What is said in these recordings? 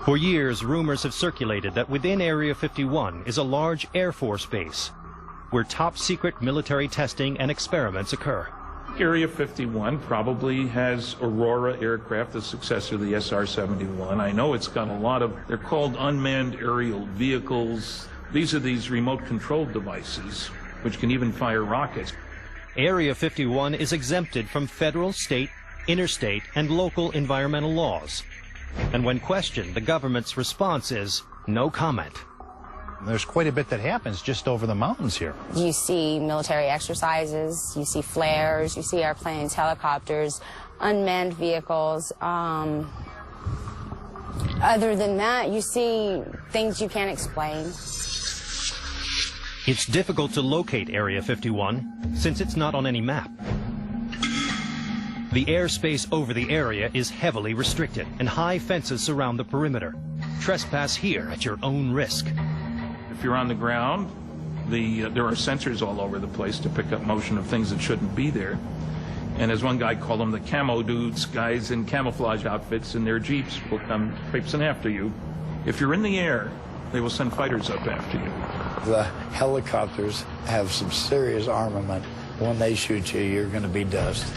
For years, rumors have circulated that within Area 51 is a large Air Force base where top-secret military testing and experiments occur. Area 51 probably has Aurora aircraft, the successor to the SR-71. I know it's got a lot of, they're called unmanned aerial vehicles. These are these remote-controlled devices, which can even fire rockets. Area 51 is exempted from federal, state, interstate, and local environmental laws. And when questioned, the government's response is no comment. There's quite a bit that happens just over the mountains here. You see military exercises, you see flares, you see airplanes, helicopters, unmanned vehicles. Other than that, you see things you can't explain. It's difficult to locate Area 51 since it's not on any map. The airspace over the area is heavily restricted and high fences surround the perimeter. Trespass here at your own risk. If you're on the ground, there are sensors all over the place to pick up motion of things that shouldn't be there. And as one guy called them, the camo dudes, guys in camouflage outfits in their jeeps will come traipsing after you. If you're in the air, they will send fighters up after you. The helicopters have some serious armament. When they shoot you, you're going to be dust.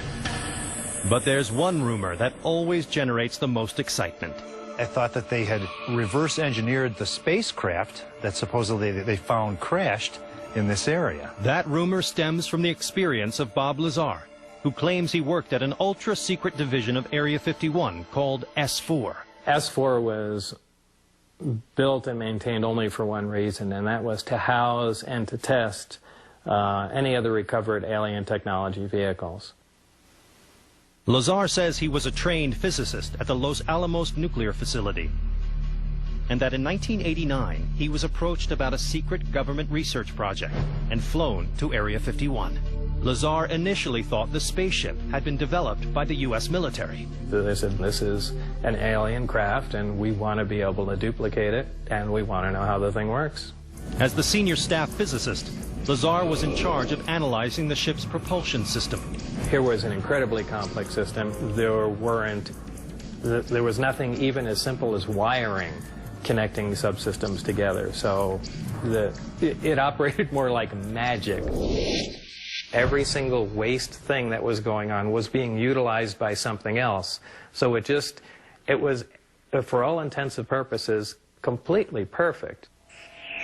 But there's one rumor that always generates the most excitement. I thought that they had reverse engineered the spacecraft that supposedly they found crashed in this area. That rumor stems from the experience of Bob Lazar, who claims he worked at an ultra-secret division of Area 51 called S4. S4 was built and maintained only for one reason, and that was to house and to test any other recovered alien technology vehicles. Lazar says he was a trained physicist at the Los Alamos nuclear facility, and that in 1989 he was approached about a secret government research project and flown to Area 51. Lazar initially thought the spaceship had been developed by the U.S. military. They said, this is an alien craft and we want to be able to duplicate it and we want to know how the thing works. As the senior staff physicist, Lazar was in charge of analyzing the ship's propulsion system. Here was an incredibly complex system. There was nothing even as simple as wiring connecting subsystems together. So it operated more like magic. Every single waste thing that was going on was being utilized by something else. So it was, for all intents and purposes, completely perfect.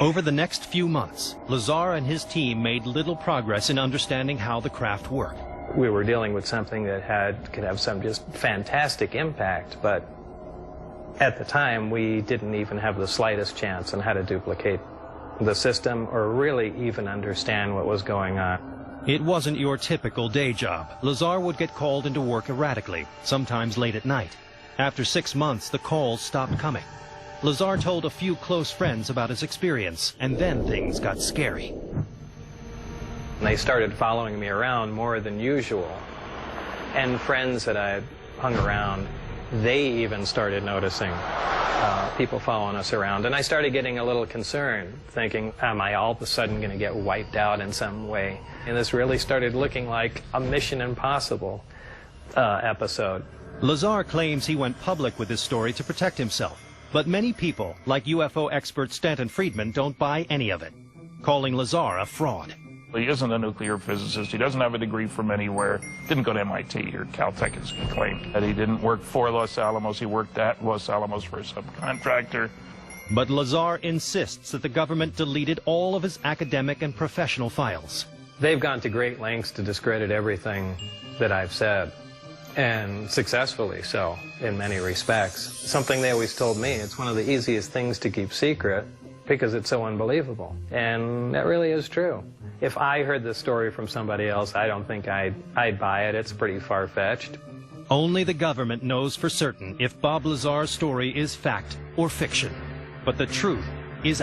Over the next few months, Lazar and his team made little progress in understanding how the craft worked. We were dealing with something that could have some just fantastic impact, but at the time we didn't even have the slightest chance on how to duplicate the system or really even understand what was going on. It wasn't your typical day job. Lazar would get called into work erratically, sometimes late at night. After 6 months, the calls stopped coming. Lazar told a few close friends about his experience, and then things got scary. They started following me around more than usual. And friends that I had hung around, they even started noticing people following us around. And I started getting a little concerned, thinking, am I all of a sudden going to get wiped out in some way? And this really started looking like a Mission Impossible episode. Lazar claims he went public with his story to protect himself. But many people, like UFO expert Stanton Friedman, don't buy any of it, calling Lazar a fraud. He isn't a nuclear physicist. He doesn't have a degree from anywhere. Didn't go to MIT or Caltech, as he claimed. That he didn't work for Los Alamos. He worked at Los Alamos for a subcontractor. But Lazar insists that the government deleted all of his academic and professional files. They've gone to great lengths to discredit everything that I've said, and successfully so in many respects. Something they always told me, it's one of the easiest things to keep secret because it's so unbelievable. And that really is true. If I heard this story from somebody else, I don't think I'd buy it. It's pretty far-fetched. Only the government knows for certain if Bob Lazar's story is fact or fiction. But the truth is